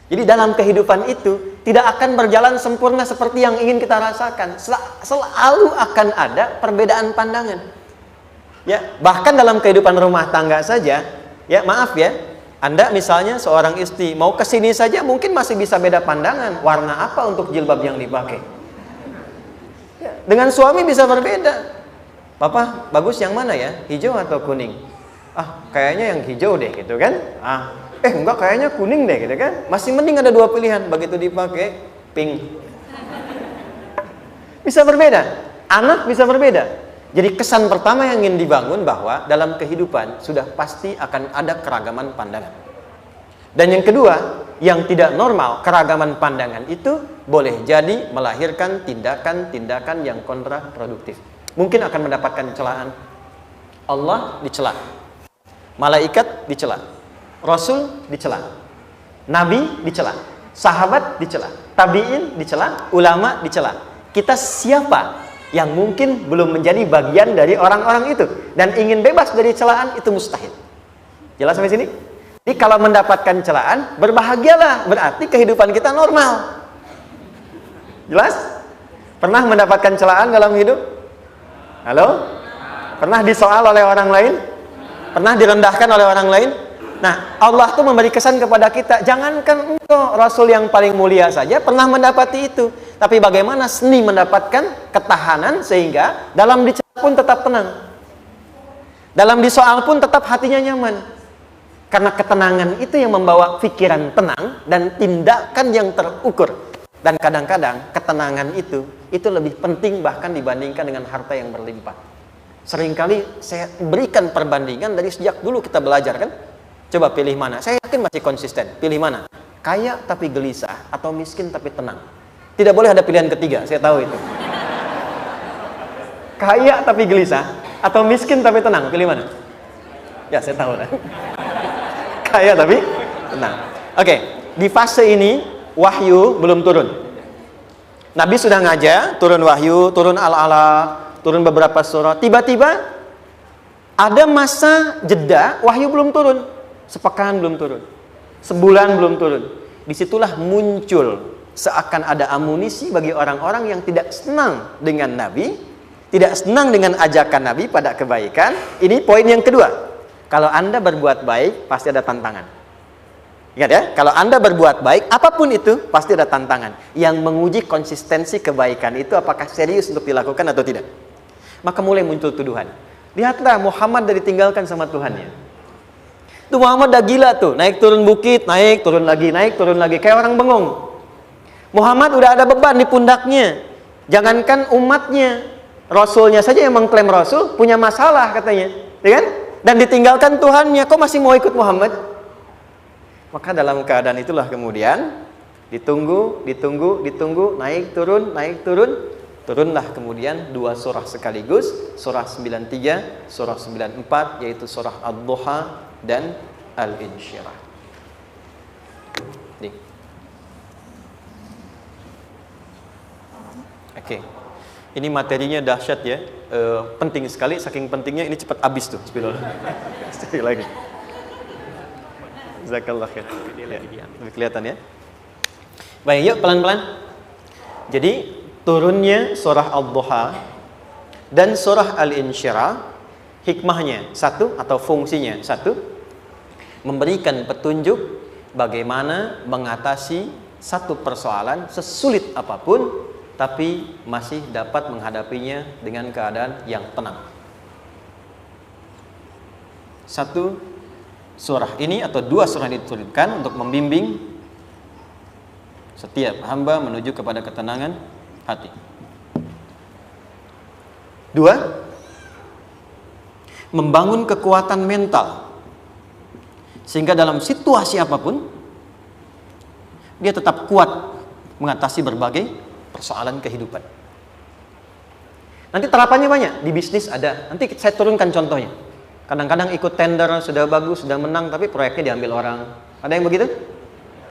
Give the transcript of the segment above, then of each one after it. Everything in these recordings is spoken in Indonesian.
Jadi dalam kehidupan itu tidak akan berjalan sempurna seperti yang ingin kita rasakan. Selalu akan ada perbedaan pandangan. Ya, bahkan dalam kehidupan rumah tangga saja, ya maaf ya, Anda misalnya seorang istri mau ke sini saja mungkin masih bisa beda pandangan. Warna apa untuk jilbab yang dipakai? Ya, dengan suami bisa berbeda. Papa, bagus yang mana ya? Hijau atau kuning? Ah, kayaknya yang hijau deh gitu kan? Enggak, kayaknya kuning deh gitu kan? Masih mending ada dua pilihan. Begitu dipakai, pink. Bisa berbeda. Anak bisa berbeda. Jadi kesan pertama yang ingin dibangun bahwa dalam kehidupan sudah pasti akan ada keragaman pandangan. Dan yang kedua, yang tidak normal, keragaman pandangan itu boleh jadi melahirkan tindakan-tindakan yang kontraproduktif. Mungkin akan mendapatkan celaan. Allah dicela, malaikat dicela, Rasul dicela, Nabi dicela, sahabat dicela, tabi'in dicela, ulama dicela. Kita siapa yang mungkin belum menjadi bagian dari orang-orang itu dan ingin bebas dari celaan? Itu mustahil. Jelas sampai sini? Jadi kalau mendapatkan celaan, berbahagialah, berarti kehidupan kita normal. Jelas? Pernah mendapatkan celaan dalam hidup? Halo? Pernah disoal oleh orang lain? Pernah direndahkan oleh orang lain? Nah, Allah tuh memberi kesan kepada kita, jangankan engkau, Rasul yang paling mulia saja pernah mendapati itu. Tapi bagaimana seni mendapatkan ketahanan sehingga dalam dicela pun tetap tenang. Dalam disoal pun tetap hatinya nyaman. Karena ketenangan itu yang membawa pikiran tenang dan tindakan yang terukur. Dan kadang-kadang ketenangan itu lebih penting bahkan dibandingkan dengan harta yang berlimpah. Seringkali saya berikan perbandingan dari sejak dulu kita belajar kan. Coba pilih mana? Saya yakin masih konsisten. Pilih mana? Kaya tapi gelisah atau miskin tapi tenang. Tidak boleh ada pilihan ketiga, saya tahu itu. Kaya tapi gelisah atau miskin tapi tenang. Pilih mana? Ya, saya tahu lah. Kaya tapi tenang. Oke, di fase ini wahyu belum turun. Nabi sudah ngajar, turun wahyu, turun al-ala, turun beberapa surah. Tiba-tiba ada masa jeda, wahyu belum turun. Sepekan belum turun. Sebulan belum turun. Disitulah muncul seakan ada amunisi bagi orang-orang yang tidak senang dengan Nabi, tidak senang dengan ajakan Nabi pada kebaikan. Ini poin yang kedua. Kalau Anda berbuat baik, pasti ada tantangan. Ingat ya, kalau Anda berbuat baik, apapun itu, pasti ada tantangan. Yang menguji konsistensi kebaikan itu apakah serius untuk dilakukan atau tidak. Maka mulai muncul tuduhan. Lihatlah Muhammad dari ditinggalkan sama Tuhannya. Tuh Muhammad udah gila tuh, naik turun bukit, naik turun lagi, kayak orang bengong. Muhammad udah ada beban di pundaknya. Jangankan umatnya, Rasulnya saja yang mengklaim Rasul, punya masalah katanya. Ya kan? Dan ditinggalkan Tuhannya, kok masih mau ikut Muhammad? Maka dalam keadaan itulah kemudian ditunggu, naik turun, turunlah kemudian dua surah sekaligus, surah 93, surah 94, yaitu surah Ad-Duha dan Al-Insyirah. Oke. Ini materinya dahsyat ya. Penting sekali, saking pentingnya ini cepat habis tuh. Bismillah. Sekali lagi. Jazakallah khair. Lebih kelihatan ya. Baik, yuk pelan-pelan. Jadi turunnya surah Ad-Duha dan surah Al-Insyirah, hikmahnya satu atau fungsinya satu, memberikan petunjuk bagaimana mengatasi satu persoalan sesulit apapun, tapi masih dapat menghadapinya dengan keadaan yang tenang. Satu surah ini atau dua surah diturunkan untuk membimbing setiap hamba menuju kepada ketenangan hati. Dua, membangun kekuatan mental sehingga dalam situasi apapun dia tetap kuat mengatasi berbagai persoalan kehidupan. Nanti terapannya banyak, di bisnis ada. Nanti saya turunkan contohnya. Kadang-kadang ikut tender, sudah bagus, sudah menang, tapi proyeknya diambil orang. Ada yang begitu?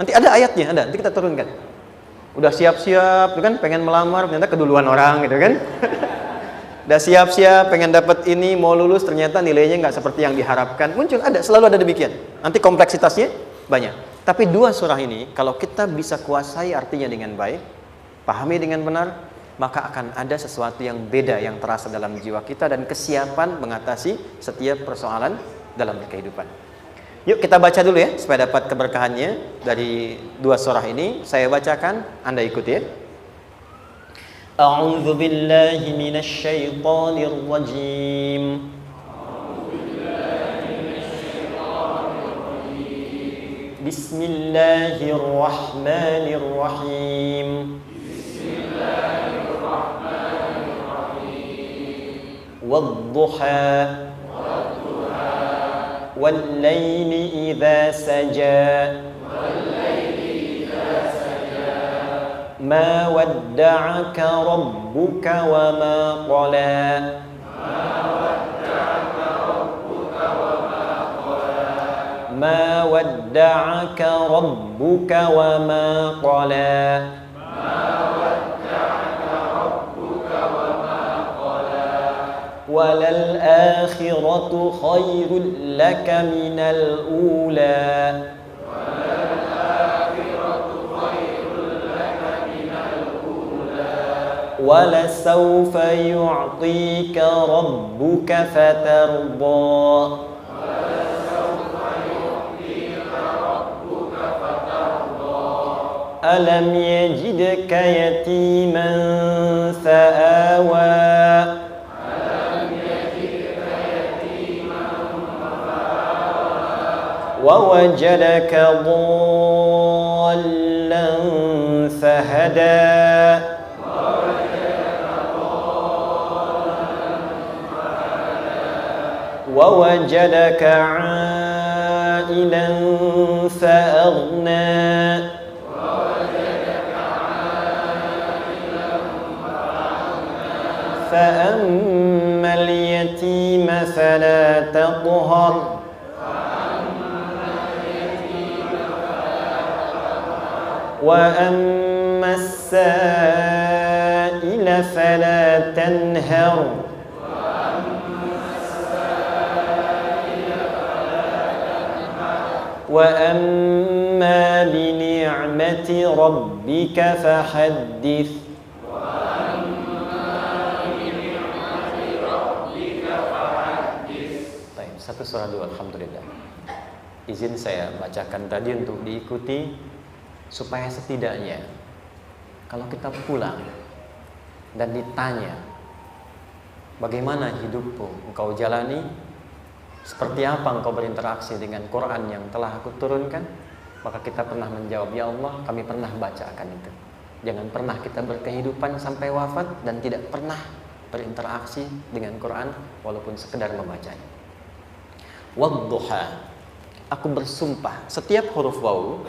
Nanti ada ayatnya, ada. Nanti kita turunkan. Udah siap-siap, kan? Pengen melamar, ternyata keduluan orang, gitu kan? Udah siap-siap, pengen dapat ini, mau lulus, ternyata nilainya nggak seperti yang diharapkan. Muncul, ada, selalu ada demikian. Nanti kompleksitasnya banyak. Tapi dua surah ini kalau kita bisa kuasai artinya dengan baik, pahami dengan benar, maka akan ada sesuatu yang beda yang terasa dalam jiwa kita dan kesiapan mengatasi setiap persoalan dalam kehidupan. Yuk kita baca dulu ya supaya dapat keberkahannya dari dua surah ini. Saya bacakan, Anda ikuti ya. A'udzu billahi minasy syaithanir rajim. Bismillahirrahmanirrahim. Wadduha wal-laili idza saja ma wadda'aka rabbuka wa ma qala ما ودعك ربك وما قلى وللآخرة خير لك من الأولى ولسوف يعطيك ربك فترضى ألم يجدك يتيما فآوى ووجدك ضالا فهدى ووجدك عائلا فأغنى فأما اليتيم فلا تقهر وأما السائل فلا تنهر وأما بنعمة ربك فحدث. Satu surah dulu, alhamdulillah. Izin saya bacakan tadi untuk diikuti supaya setidaknya kalau kita pulang dan ditanya bagaimana hidupmu engkau jalani, seperti apa engkau berinteraksi dengan Quran yang telah aku turunkan, maka kita pernah menjawab, ya Allah, kami pernah bacakan itu. Jangan pernah kita berkehidupan sampai wafat dan tidak pernah berinteraksi dengan Quran walaupun sekedar membacanya. Wadduha, aku bersumpah. Setiap huruf waw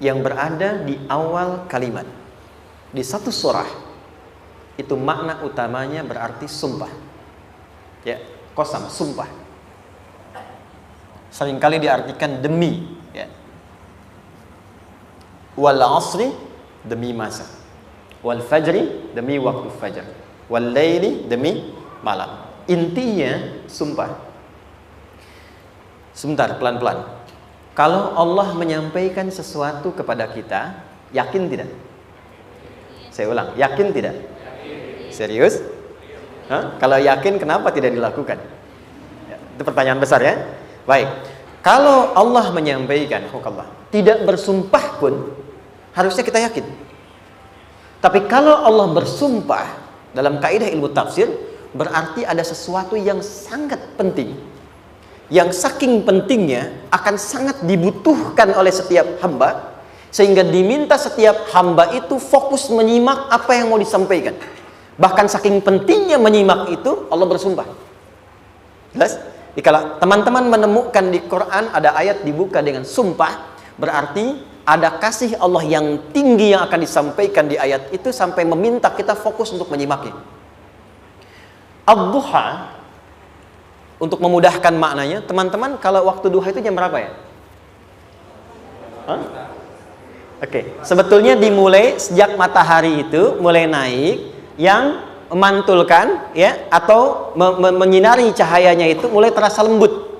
yang berada di awal kalimat di satu surah itu makna utamanya berarti sumpah. Ya, qasam, sumpah. Seringkali diartikan demi, ya. Wal asri, demi masa. Wal fajri, demi waktu fajar. Wal laili, demi malam. Intinya sumpah. Sebentar, pelan-pelan. Kalau Allah menyampaikan sesuatu kepada kita, yakin tidak? Saya ulang, yakin tidak? Serius? Hah? Kalau yakin, kenapa tidak dilakukan? Ya, itu pertanyaan besar ya. Baik. Kalau Allah menyampaikan, tidak bersumpah pun harusnya kita yakin. Tapi kalau Allah bersumpah dalam kaidah ilmu tafsir, berarti ada sesuatu yang sangat penting, yang saking pentingnya akan sangat dibutuhkan oleh setiap hamba, sehingga diminta setiap hamba itu fokus menyimak apa yang mau disampaikan. Bahkan saking pentingnya menyimak itu, Allah bersumpah. Jelas? Kalau teman-teman menemukan di Quran ada ayat dibuka dengan sumpah, berarti ada kasih Allah yang tinggi yang akan disampaikan di ayat itu sampai meminta kita fokus untuk menyimaknya. Ad-duha, untuk memudahkan maknanya, teman-teman, kalau waktu duha itu jam berapa ya? Oke, sebetulnya dimulai sejak matahari itu mulai naik, yang memantulkan ya atau menyinari cahayanya itu mulai terasa lembut.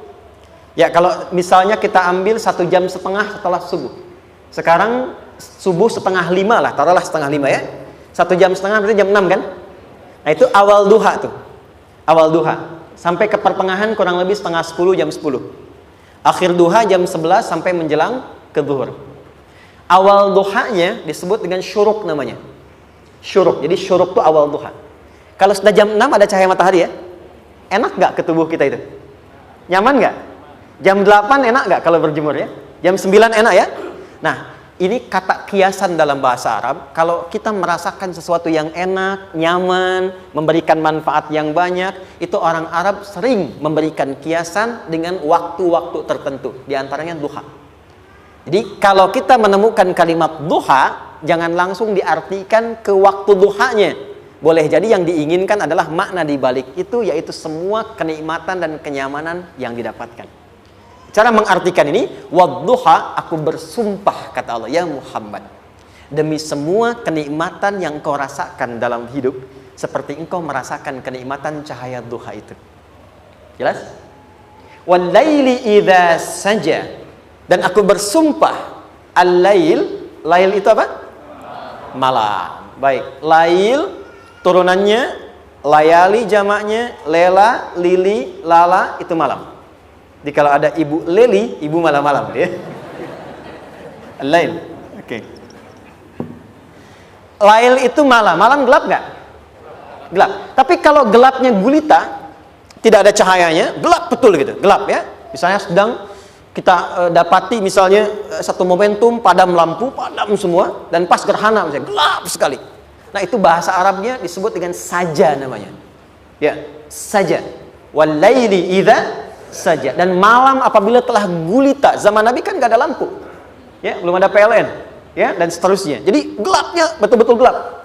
Ya, kalau misalnya kita ambil 1,5 jam setelah subuh. Sekarang subuh 4:30 lah, taruhlah 4:30 ya. 1,5 jam berarti jam 6 kan? Nah, itu awal duha tuh. Awal duha. Sampai ke pertengahan kurang lebih 9:30, jam 10. Akhir duha jam 11 sampai menjelang ke zuhur. Awal duhanya disebut dengan syuruk namanya. Syuruk. Jadi syuruk itu awal duha. Kalau sudah jam 6 ada cahaya matahari ya. Enak nggak ke tubuh kita itu? Nyaman nggak? Jam 8 enak nggak kalau berjemur ya? Jam 9 enak ya? Nah, ini kata kiasan dalam bahasa Arab. Kalau kita merasakan sesuatu yang enak, nyaman, memberikan manfaat yang banyak, itu orang Arab sering memberikan kiasan dengan waktu-waktu tertentu. Di antaranya duha. Jadi kalau kita menemukan kalimat duha, jangan langsung diartikan ke waktu duhanya. Boleh jadi yang diinginkan adalah makna di balik itu, yaitu semua kenikmatan dan kenyamanan yang didapatkan. Cara mengartikan ini, wadduha, aku bersumpah, kata Allah, ya Muhammad, demi semua kenikmatan yang kau rasakan dalam hidup, seperti engkau merasakan kenikmatan cahaya duha itu. Jelas? Wal-laili idza saja, dan aku bersumpah, al-lail, lail itu apa? Malam. Baik, lail turunannya, layali jamaknya, lela, lili, lala, itu malam. Jadi kalau ada ibu leli, ibu malam-malam ya. Lail. Oke. Lail itu malam. Malam gelap nggak? Gelap. Tapi kalau gelapnya gulita, tidak ada cahayanya, gelap betul gitu. Gelap ya. Misalnya sedang kita dapati misalnya satu momentum padam lampu, padam semua, dan pas gerhana misalnya gelap sekali. Nah, itu bahasa Arabnya disebut dengan saja namanya. Ya, saja. Wal laili idza saja. Dan malam apabila telah gulita. Zaman Nabi kan gak ada lampu ya, belum ada PLN ya, dan seterusnya. Jadi gelapnya betul-betul gelap.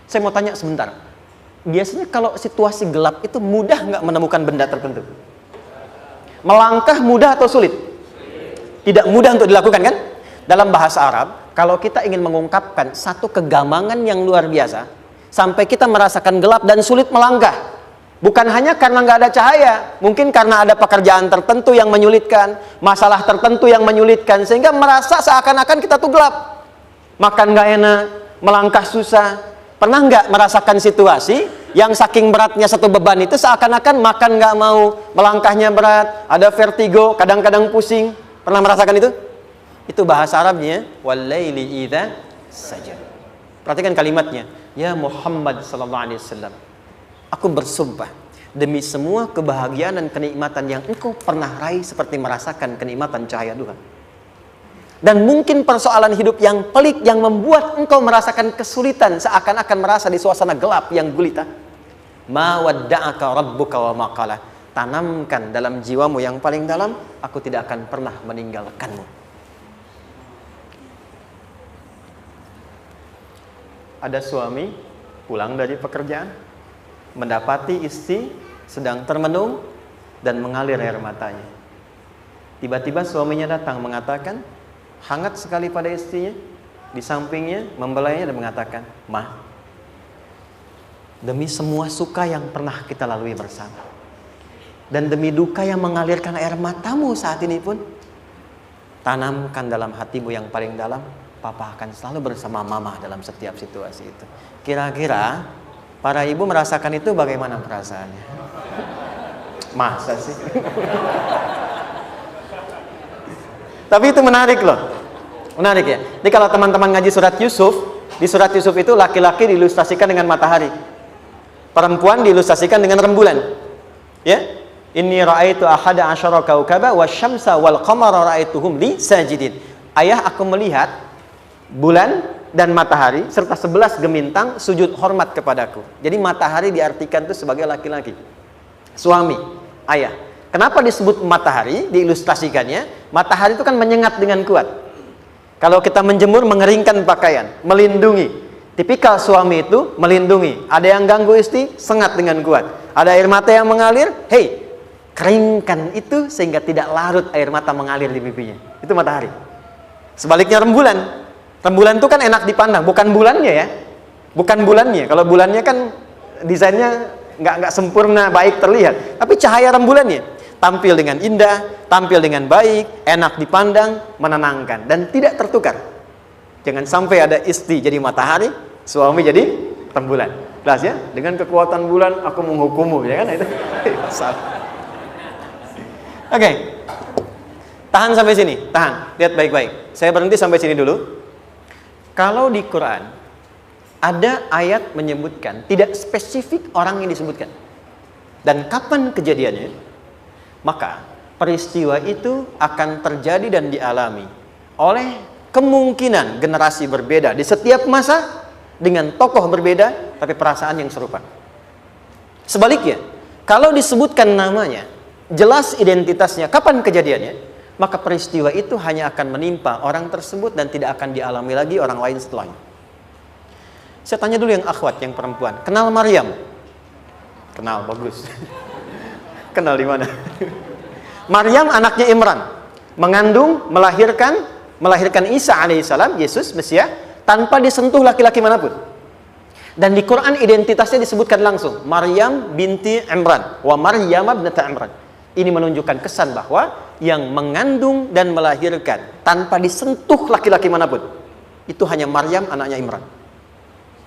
Saya mau tanya sebentar, biasanya kalau situasi gelap itu mudah nggak menemukan benda tertentu? Melangkah mudah atau sulit? Tidak mudah untuk dilakukan kan? Dalam bahasa Arab, kalau kita ingin mengungkapkan satu kegamangan yang luar biasa, sampai kita merasakan gelap dan sulit melangkah, bukan hanya karena nggak ada cahaya, mungkin karena ada pekerjaan tertentu yang menyulitkan, masalah tertentu yang menyulitkan, sehingga merasa seakan-akan kita tuh gelap. Makan nggak enak, melangkah susah. Pernah nggak merasakan situasi yang saking beratnya satu beban itu seakan-akan makan nggak mau, melangkahnya berat, ada vertigo, kadang-kadang pusing. Pernah merasakan itu? Itu bahasa Arabnya, wal-laili idza saja. Perhatikan kalimatnya, ya Muhammad sallallahu alaihi wasallam, aku bersumpah demi semua kebahagiaan dan kenikmatan yang engkau pernah raih, seperti merasakan kenikmatan cahaya duha. Dan mungkin persoalan hidup yang pelik yang membuat engkau merasakan kesulitan, seakan-akan merasa di suasana gelap yang gulita. Ma wadda'aka rabbuka wa ma qala. Tanamkan dalam jiwamu yang paling dalam, aku tidak akan pernah meninggalkanmu. Ada suami pulang dari pekerjaan, mendapati istri sedang termenung dan mengalir air matanya. Tiba-tiba suaminya datang mengatakan, hangat sekali pada istrinya, di sampingnya membelainya dan mengatakan, "Ma, demi semua suka yang pernah kita lalui bersama, dan demi duka yang mengalirkan air matamu saat ini pun, tanamkan dalam hatimu yang paling dalam, Papa akan selalu bersama Mama dalam setiap situasi itu." Kira-kira para ibu merasakan itu bagaimana perasaannya? Masa sih? Tapi itu menarik loh. Menarik ya. Jadi kalau teman-teman ngaji surat Yusuf, di surat Yusuf itu laki-laki diilustrasikan dengan matahari, perempuan diilustrasikan dengan rembulan. Ya. Inni ra'aitu ahada asyara kaukaba wasyamsa wal qamara ra'aituhum li sajidin. Ayah, aku melihat bulan dan matahari serta 11 gemintang sujud hormat kepadaku. Jadi matahari diartikan itu sebagai laki-laki, suami, ayah. Kenapa disebut matahari? Diilustrasikannya, matahari itu kan menyengat dengan kuat. Kalau kita menjemur, mengeringkan pakaian, melindungi. Tipikal suami itu melindungi. Ada yang ganggu istri, sengat dengan kuat. Ada air mata yang mengalir, hei, keringkan itu sehingga tidak larut air mata mengalir di pipinya. Itu matahari. Sebaliknya rembulan. Rembulan itu kan enak dipandang, bukan bulannya ya, bukan bulannya. Kalau bulannya kan desainnya nggak sempurna, baik terlihat. Tapi cahaya rembulannya. tampil dengan indah, tampil dengan baik, enak dipandang, menenangkan, dan tidak tertukar. Jangan sampai ada istri jadi matahari, suami jadi rembulan. Jelas ya? Dengan kekuatan bulan aku menghukummu, ya kan? Itu salah. Oke. Tahan sampai sini, tahan. Lihat baik-baik. Saya berhenti sampai sini dulu. Kalau di Quran ada ayat menyebutkan, tidak spesifik orang yang disebutkan dan kapan kejadiannya, maka peristiwa itu akan terjadi dan dialami oleh kemungkinan generasi berbeda di setiap masa dengan tokoh berbeda tapi perasaan yang serupa. Sebaliknya, kalau disebutkan namanya, jelas identitasnya, kapan kejadiannya, maka peristiwa itu hanya akan menimpa orang tersebut dan tidak akan dialami lagi orang lain setelahnya. Saya tanya dulu yang akhwat, yang perempuan, kenal Maryam? Kenal, bagus. Kenal di mana? Maryam anaknya Imran, mengandung, melahirkan Isa alaihissalam, Yesus Mesias, tanpa disentuh laki-laki manapun. Dan di Quran identitasnya disebutkan langsung, Maryam binti Imran, wa Maryam ibnata Imran. Ini menunjukkan kesan bahwa yang mengandung dan melahirkan tanpa disentuh laki-laki manapun, itu hanya Maryam anaknya Imran.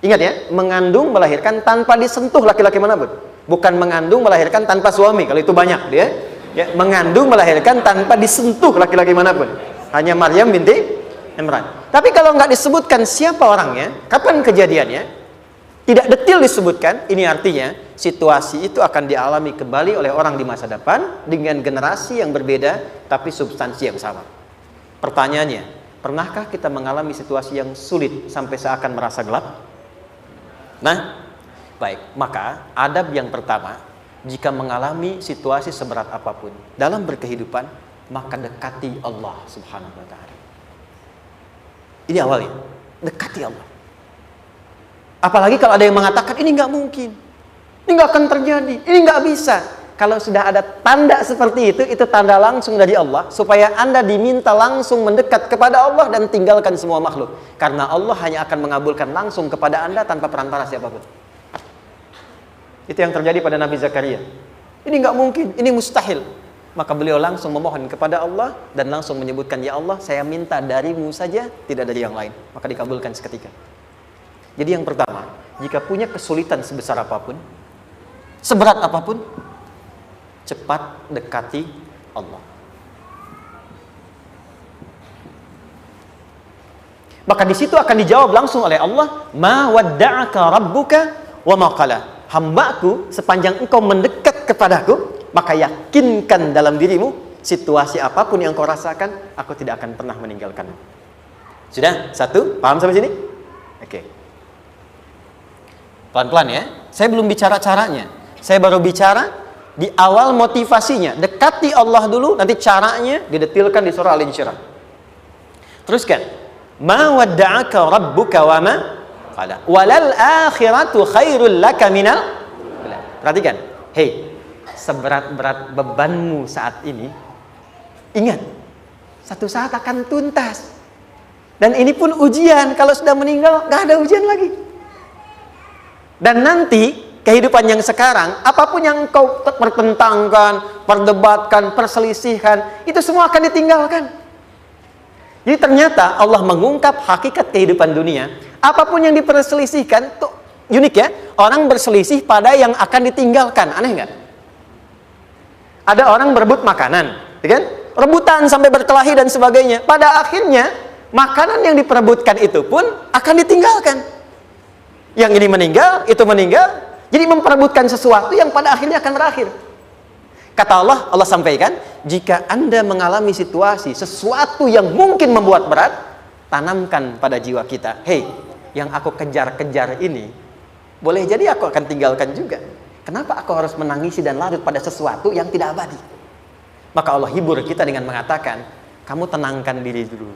Ingat ya, mengandung, melahirkan tanpa disentuh laki-laki manapun. Bukan mengandung, melahirkan tanpa suami, kalau itu banyak dia. Ya, mengandung, melahirkan tanpa disentuh laki-laki manapun. Hanya Maryam binti Imran. Tapi kalau nggak disebutkan siapa orangnya, kapan kejadiannya, tidak detail disebutkan, ini artinya situasi itu akan dialami kembali oleh orang di masa depan dengan generasi yang berbeda tapi substansi yang sama. Pertanyaannya, pernahkah kita mengalami situasi yang sulit sampai seakan merasa gelap? Nah, baik, maka adab yang pertama, jika mengalami situasi seberat apapun dalam berkehidupan, maka dekati Allah Subhanahu wa ta'ala. Ini awalnya, dekati Allah. Apalagi kalau ada yang mengatakan ini nggak mungkin, ini nggak akan terjadi, ini nggak bisa. Kalau sudah ada tanda seperti itu tanda langsung dari Allah supaya Anda diminta langsung mendekat kepada Allah dan tinggalkan semua makhluk. Karena Allah hanya akan mengabulkan langsung kepada Anda tanpa perantara siapapun. Itu yang terjadi pada Nabi Zakaria. Ini nggak mungkin, ini mustahil. Maka beliau langsung memohon kepada Allah dan langsung menyebutkan, ya Allah, saya minta darimu saja, tidak dari yang lain. Maka dikabulkan seketika. Jadi yang pertama, jika punya kesulitan sebesar apapun, seberat apapun, cepat dekati Allah. Maka di situ akan dijawab langsung oleh Allah, ma wadda'aka rabbuka wa ma qala. Hambaku, sepanjang engkau mendekat kepadaku, maka yakinkan dalam dirimu, situasi apapun yang kau rasakan, aku tidak akan pernah meninggalkanmu. Sudah? Satu? Paham sampai sini? Oke. Pelan-pelan ya. Saya belum bicara caranya. Saya baru bicara di awal motivasinya. Dekati Allah dulu, nanti caranya didetilkan di surah Al-Insyirah. Teruskan. Ma wadda'aka rabbuka wa ma qala. Walal akhiratu khairul laka minal. Perhatikan. Hei, seberat-berat bebanmu saat ini, ingat, satu saat akan tuntas. Dan ini pun ujian. Kalau sudah meninggal, gak ada ujian lagi. Dan nanti kehidupan yang sekarang, apapun yang kau pertentangkan, perdebatkan, perselisihkan, itu semua akan ditinggalkan. Jadi ternyata Allah mengungkap hakikat kehidupan dunia. Apapun yang diperselisihkan, tuh unik ya. Orang berselisih pada yang akan ditinggalkan. Aneh nggak? Ada orang berebut makanan, kan? Rebutan sampai berkelahi dan sebagainya. Pada akhirnya makanan yang diperebutkan itu pun akan ditinggalkan. Yang ini meninggal, itu meninggal. Jadi memperebutkan sesuatu yang pada akhirnya akan berakhir. Kata Allah, Allah sampaikan, jika Anda mengalami situasi, sesuatu yang mungkin membuat berat, tanamkan pada jiwa kita, hei, yang aku kejar-kejar ini, boleh jadi aku akan tinggalkan juga. Kenapa aku harus menangisi dan larut pada sesuatu yang tidak abadi? Maka Allah hibur kita dengan mengatakan, kamu tenangkan diri dulu.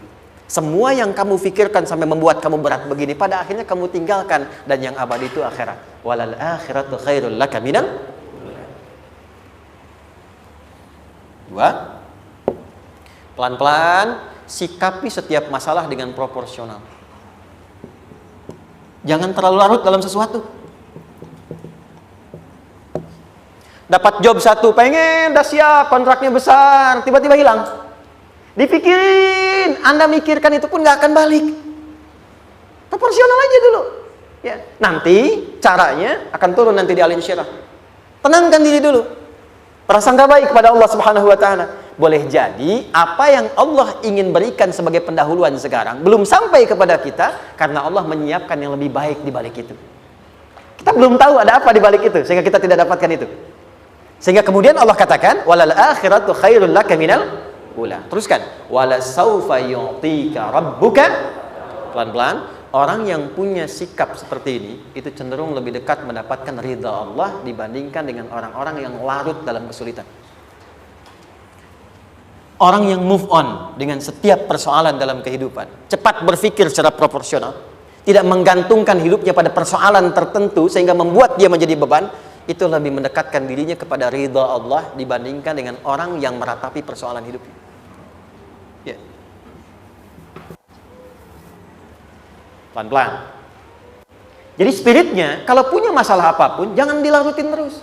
Semua yang kamu pikirkan sampai membuat kamu berat begini, pada akhirnya kamu tinggalkan. Dan yang abadi itu akhirat. Walal akhiratu khairul laka minal. Dua, pelan-pelan sikapi setiap masalah dengan proporsional. Jangan terlalu larut dalam sesuatu. Dapat job satu, pengen, udah siap, kontraknya besar, tiba-tiba hilang. Dipikirin, Anda mikirkan itu pun nggak akan balik. Proporsional aja dulu. Ya, nanti caranya akan turun nanti di alin syirah. Tenangkan diri dulu. Prasangka baik kepada Allah Subhanahu wa taala. Boleh jadi apa yang Allah ingin berikan sebagai pendahuluan sekarang belum sampai kepada kita karena Allah menyiapkan yang lebih baik di balik itu. Kita belum tahu ada apa di balik itu sehingga kita tidak dapatkan itu. Sehingga kemudian Allah katakan walal akhiratu khairul laka minal ula. Teruskan wala saufa yu'tika rabbuka. Pelan-pelan. Orang yang punya sikap seperti ini itu cenderung lebih dekat mendapatkan ridha Allah dibandingkan dengan orang-orang yang larut dalam kesulitan. Orang yang move on dengan setiap persoalan dalam kehidupan, cepat berpikir secara proporsional, tidak menggantungkan hidupnya pada persoalan tertentu sehingga membuat dia menjadi beban, itu lebih mendekatkan dirinya kepada ridha Allah dibandingkan dengan orang yang meratapi persoalan hidupnya. Ya. Pelan-pelan. Jadi spiritnya, kalau punya masalah apapun, jangan dilarutin terus.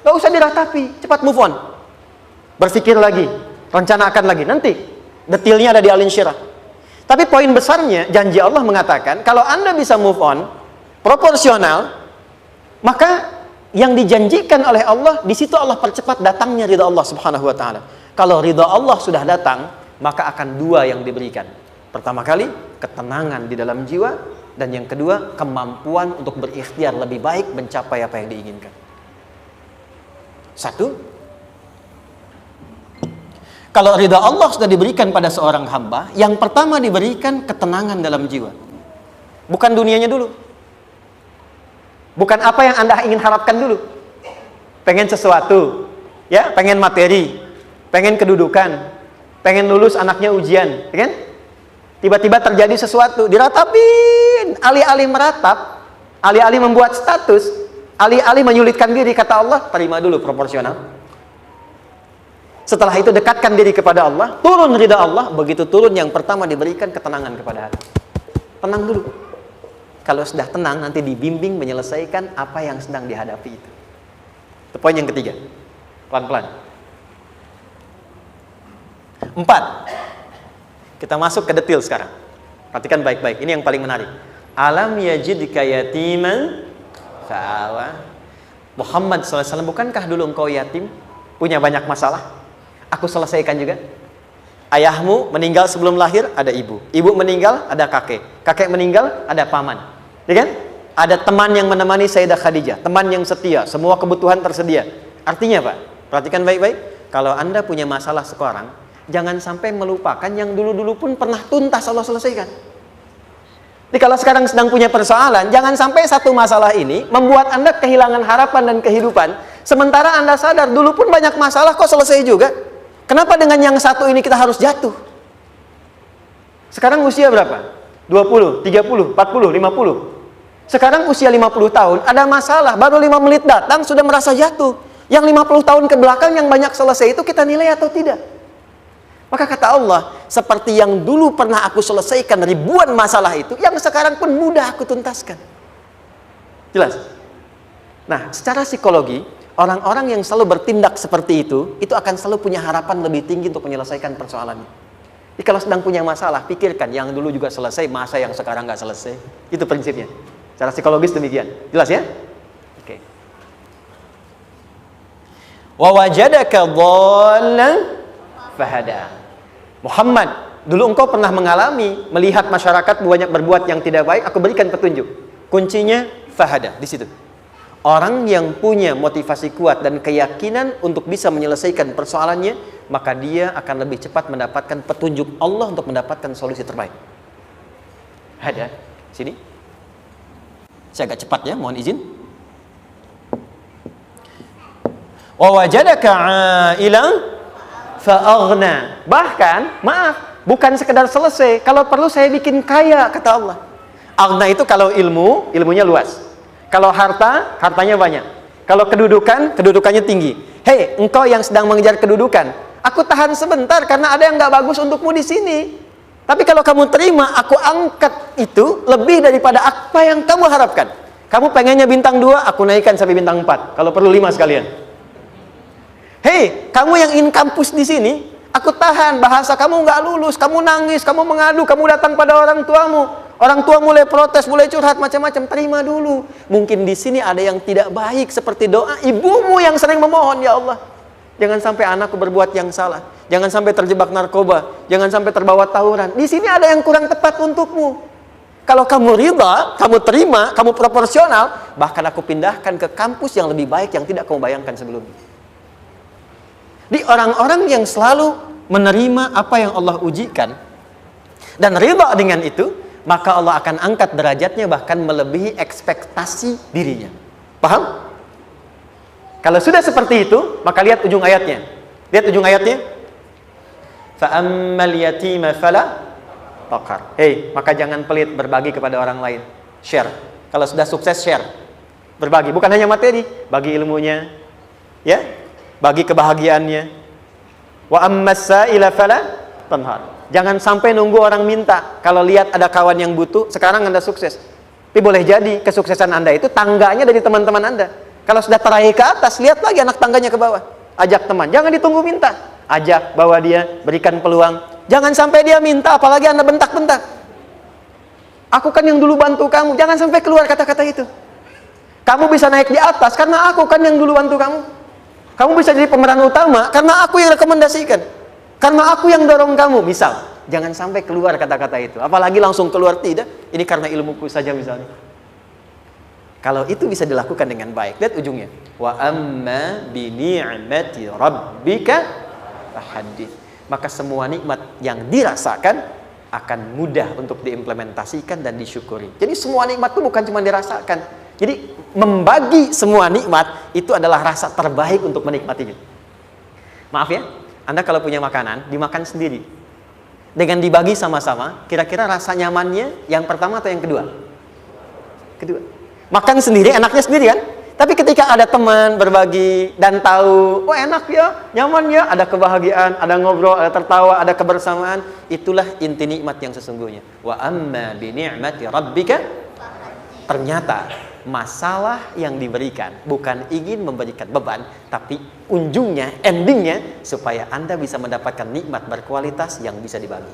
Gak usah diratapi, cepat move on. Berpikir lagi, rencanakan lagi. Nanti, detailnya ada di alin syirah. Tapi poin besarnya, janji Allah mengatakan, kalau Anda bisa move on, proporsional, maka yang dijanjikan oleh Allah, di situ Allah percepat datangnya ridha Allah Subhanahu wa ta'ala. Kalau ridha Allah sudah datang, maka akan dua yang diberikan. Pertama kali, ketenangan di dalam jiwa. Dan yang kedua, kemampuan untuk berikhtiar lebih baik mencapai apa yang diinginkan. Satu, kalau ridha Allah sudah diberikan pada seorang hamba, yang pertama diberikan ketenangan dalam jiwa. Bukan dunianya dulu. Bukan apa yang Anda ingin harapkan dulu. Pengen sesuatu, ya, pengen materi, pengen kedudukan, pengen lulus anaknya ujian, ya kan? Tiba-tiba terjadi sesuatu, diratapin, alih-alih meratap, alih-alih membuat status, alih-alih menyulitkan diri, kata Allah, terima dulu proporsional. Setelah itu dekatkan diri kepada Allah, turun ridha Allah, begitu turun yang pertama diberikan ketenangan kepada hati. Tenang dulu. Kalau sudah tenang, nanti dibimbing menyelesaikan apa yang sedang dihadapi itu. Itu poin yang ketiga. Pelan-pelan. 4. Kita masuk ke detail sekarang. Perhatikan baik-baik. Ini yang paling menarik. Alam yajidka yatiman fa'awa. Muhammad SAW, bukankah dulu engkau yatim? Punya banyak masalah? Aku selesaikan juga. Ayahmu meninggal sebelum lahir, ada ibu. Ibu meninggal, ada kakek. Kakek meninggal, ada paman. Ya kan? Ada teman yang menemani Sayyidah Khadijah. Teman yang setia. Semua kebutuhan tersedia. Artinya Pak, perhatikan baik-baik. Kalau Anda punya masalah sekarang, jangan sampai melupakan yang dulu-dulu pun pernah tuntas Allah selesaikan. Jadi kalau sekarang sedang punya persoalan, jangan sampai satu masalah ini membuat Anda kehilangan harapan dan kehidupan. Sementara Anda sadar, dulu pun banyak masalah kok selesai juga. Kenapa dengan yang satu ini kita harus jatuh? Sekarang usia berapa? 20, 30, 40, 50. Sekarang usia 50 tahun, ada masalah, baru 5 menit datang sudah merasa jatuh. Yang 50 tahun ke belakang yang banyak selesai itu kita nilai atau tidak? Maka kata Allah, seperti yang dulu pernah aku selesaikan ribuan masalah itu, yang sekarang pun mudah aku tuntaskan. Jelas? Nah, secara psikologi, orang-orang yang selalu bertindak seperti itu akan selalu punya harapan lebih tinggi untuk menyelesaikan persoalannya. Jadi kalau sedang punya masalah, pikirkan yang dulu juga selesai, masa yang sekarang nggak selesai. Itu prinsipnya. Secara psikologis demikian. Jelas ya? Oke. Wa wajadaka dhallan fahada. Muhammad, dulu engkau pernah mengalami melihat masyarakat banyak berbuat yang tidak baik, aku berikan petunjuk. Kuncinya fahada di situ. Orang yang punya motivasi kuat dan keyakinan untuk bisa menyelesaikan persoalannya, maka dia akan lebih cepat mendapatkan petunjuk Allah untuk mendapatkan solusi terbaik. Ada sini. Saya agak cepat ya, mohon izin. Wa wajadaka 'ailan fa'aghna. Bahkan, maaf, bukan sekedar selesai. Kalau perlu saya bikin kaya, kata Allah. Aghna itu kalau ilmunya luas. Kalau harta, hartanya banyak. Kalau kedudukan, kedudukannya tinggi. Hei, engkau yang sedang mengejar kedudukan, aku tahan sebentar karena ada yang nggak bagus untukmu di sini. Tapi kalau kamu terima, aku angkat itu lebih daripada apa yang kamu harapkan. Kamu pengennya bintang 2, aku naikkan sampai bintang 4. Kalau perlu 5 sekalian. Hei, kamu yang in kampus di sini, aku tahan, bahasa kamu nggak lulus, kamu nangis, kamu mengadu, kamu datang pada orang tuamu. Orang tua mulai protes, mulai curhat macam-macam. Terima dulu. Mungkin di sini ada yang tidak baik seperti doa ibumu yang sering memohon, ya Allah, jangan sampai anakku berbuat yang salah, jangan sampai terjebak narkoba, jangan sampai terbawa tawuran. Di sini ada yang kurang tepat untukmu. Kalau kamu ridha, kamu terima, kamu proporsional, bahkan aku pindahkan ke kampus yang lebih baik yang tidak kamu bayangkan sebelumnya. Di orang-orang yang selalu menerima apa yang Allah ujikan dan ridha dengan itu, maka Allah akan angkat derajatnya bahkan melebihi ekspektasi dirinya. Paham? Kalau sudah seperti itu, maka lihat ujung ayatnya. Lihat ujung ayatnya. Fa'ammal yatima fala taqhar. Hei, maka jangan pelit berbagi kepada orang lain. Share. Kalau sudah sukses, share. Berbagi, bukan hanya materi, bagi ilmunya, ya, bagi kebahagiaannya. Wa ammas sa'ila fala tanhar. Jangan sampai nunggu orang minta. Kalau lihat ada kawan yang butuh, sekarang Anda sukses. Tapi boleh jadi kesuksesan Anda itu tangganya dari teman-teman Anda. Kalau sudah teraih ke atas, lihat lagi anak tangganya ke bawah. Ajak teman, jangan ditunggu minta. Ajak, bawa dia, berikan peluang. Jangan sampai dia minta, apalagi Anda bentak-bentak. Aku kan yang dulu bantu kamu. Jangan sampai keluar kata-kata itu. Kamu bisa naik di atas karena aku kan yang dulu bantu kamu. Kamu bisa jadi pemeran utama karena aku yang rekomendasikan. Karena aku yang dorong kamu, misal. Jangan sampai keluar kata-kata itu. Apalagi langsung keluar, tidak. Ini karena ilmuku saja misalnya. Kalau itu bisa dilakukan dengan baik. Lihat ujungnya. Wa amma bi ni'mati rabbika fahaddits. Maka semua nikmat yang dirasakan akan mudah untuk diimplementasikan dan disyukuri. Jadi semua nikmat itu bukan cuma dirasakan. Jadi membagi semua nikmat itu adalah rasa terbaik untuk menikmatinya. Maaf ya, Anda kalau punya makanan, dimakan sendiri. Dengan dibagi sama-sama, kira-kira rasa nyamannya yang pertama atau yang kedua? Kedua. Makan sendiri, enaknya sendiri kan? Tapi ketika ada teman berbagi dan tahu, oh enak ya, nyaman ya, ada kebahagiaan, ada ngobrol, ada tertawa, ada kebersamaan, itulah inti nikmat yang sesungguhnya. Wa amma bi ni'mati rabbika. Ternyata masalah yang diberikan bukan ingin memberikan beban, tapi ujungnya, endingnya supaya Anda bisa mendapatkan nikmat berkualitas yang bisa dibagi.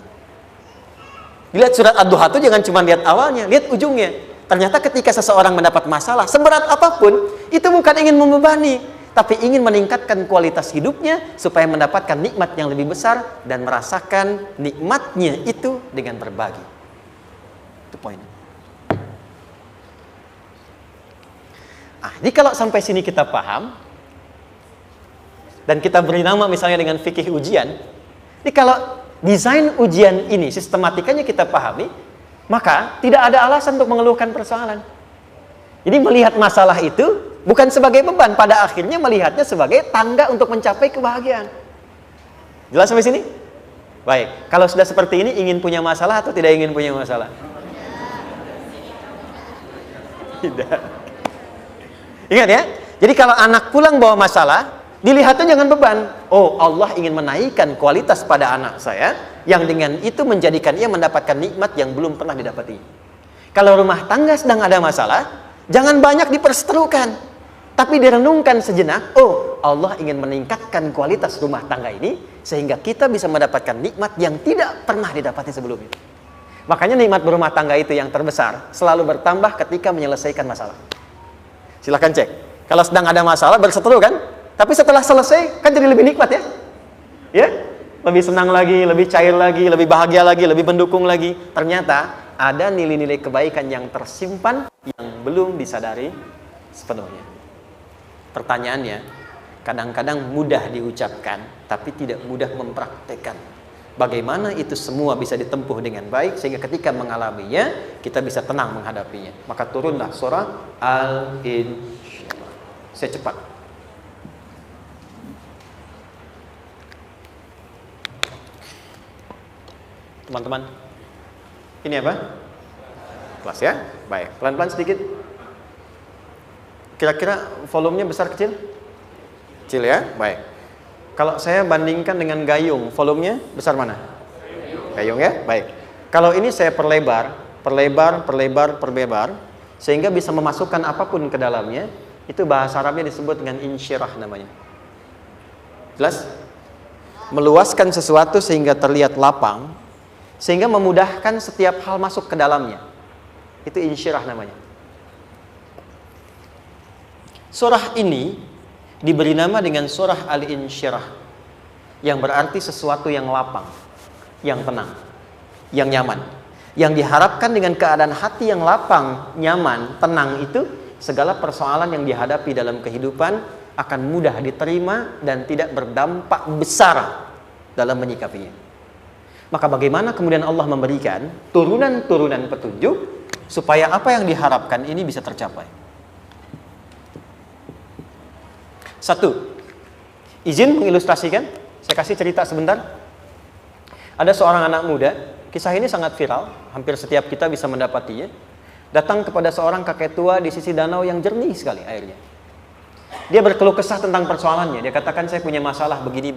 Lihat surat Ad-Duha itu jangan cuma lihat awalnya, lihat ujungnya. Ternyata ketika seseorang mendapat masalah seberat apapun, itu bukan ingin membebani, tapi ingin meningkatkan kualitas hidupnya supaya mendapatkan nikmat yang lebih besar dan merasakan nikmatnya itu dengan berbagi. Itu poinnya. Jadi kalau sampai sini kita paham dan kita beri nama misalnya dengan fikih ujian, jadi kalau desain ujian ini sistematikanya kita pahami, maka tidak ada alasan untuk mengeluhkan persoalan. Jadi melihat masalah itu bukan sebagai beban, pada akhirnya melihatnya sebagai tangga untuk mencapai kebahagiaan. Jelas sampai sini? Baik, kalau sudah seperti ini ingin punya masalah atau tidak ingin punya masalah? Tidak. Ingat ya, jadi kalau anak pulang bawa masalah, dilihatnya jangan beban. Oh, Allah ingin menaikkan kualitas pada anak saya, yang dengan itu menjadikan ia mendapatkan nikmat yang belum pernah didapati. Kalau rumah tangga sedang ada masalah, jangan banyak diperseterukan, tapi direnungkan sejenak. Oh, Allah ingin meningkatkan kualitas rumah tangga ini, sehingga kita bisa mendapatkan nikmat yang tidak pernah didapati sebelumnya. Makanya nikmat berumah tangga itu yang terbesar, selalu bertambah ketika menyelesaikan masalah. Silahkan cek. Kalau sedang ada masalah berseteru kan? Tapi setelah selesai kan jadi lebih nikmat ya? Ya? Lebih senang lagi, lebih cair lagi, lebih bahagia lagi, lebih mendukung lagi. Ternyata ada nilai-nilai kebaikan yang tersimpan yang belum disadari sepenuhnya. Pertanyaannya, kadang-kadang mudah diucapkan tapi tidak mudah mempraktekkan. Bagaimana itu semua bisa ditempuh dengan baik sehingga ketika mengalaminya kita bisa tenang menghadapinya. Maka turunlah surah Al-Insyirah. Saya cepat. Teman-teman, ini apa? Kelas ya? Baik, pelan-pelan sedikit. Kira-kira volumenya besar kecil? Kecil ya? Baik. Kalau saya bandingkan dengan gayung, volumenya besar mana? Gayung ya? Baik. Kalau ini saya perlebar, sehingga bisa memasukkan apapun ke dalamnya, itu bahasa Arabnya disebut dengan insyirah namanya. Jelas? Meluaskan sesuatu sehingga terlihat lapang, sehingga memudahkan setiap hal masuk ke dalamnya. Itu insyirah namanya. Surah ini diberi nama dengan surah Al-Insyirah, yang berarti sesuatu yang lapang, yang tenang, yang nyaman. Yang diharapkan dengan keadaan hati yang lapang, nyaman, tenang itu, segala persoalan yang dihadapi dalam kehidupan akan mudah diterima dan tidak berdampak besar dalam menyikapinya. Maka bagaimana kemudian Allah memberikan turunan-turunan petunjuk supaya apa yang diharapkan ini bisa tercapai? Satu, izin mengilustrasikan. Saya kasih cerita sebentar. Ada seorang anak muda, kisah ini sangat viral, hampir setiap kita bisa mendapatinya. Datang kepada seorang kakek tua di sisi danau yang jernih sekali airnya. Dia berkeluh kesah tentang persoalannya. Dia katakan, saya punya masalah begini.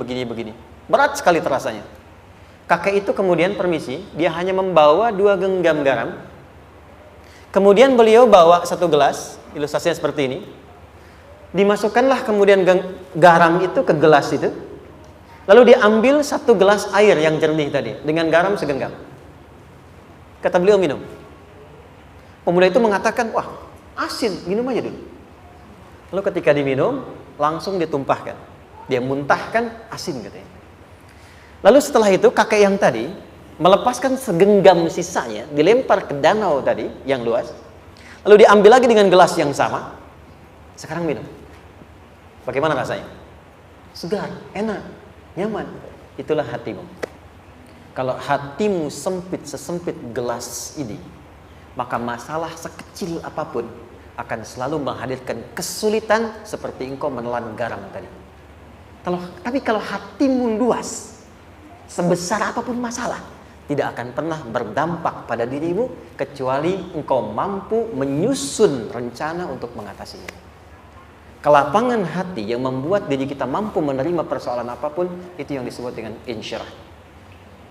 Berat sekali terasanya. Kakek itu kemudian permisi, dia hanya membawa 2 genggam garam. Kemudian beliau bawa 1 gelas, ilustrasinya seperti ini. Dimasukkanlah kemudian garam itu ke gelas itu. Lalu diambil 1 gelas air yang jernih tadi dengan garam segenggam. Kata beliau, minum. Pemuda itu mengatakan, wah asin, minum aja dulu. Lalu ketika diminum, langsung ditumpahkan. Dia muntahkan asin katanya. Lalu setelah itu kakek yang tadi melepaskan segenggam sisanya, dilempar ke danau tadi yang luas. Lalu diambil lagi dengan gelas yang sama. Sekarang minum. Bagaimana rasanya? Segar, enak, nyaman. Itulah hatimu. Kalau hatimu sempit sesempit gelas ini, maka masalah sekecil apapun akan selalu menghadirkan kesulitan seperti engkau menelan garam tadi. Tapi kalau hatimu luas, sebesar apapun masalah, tidak akan pernah berdampak pada dirimu kecuali engkau mampu menyusun rencana untuk mengatasinya. Kelapangan hati yang membuat diri kita mampu menerima persoalan apapun, itu yang disebut dengan insyirah.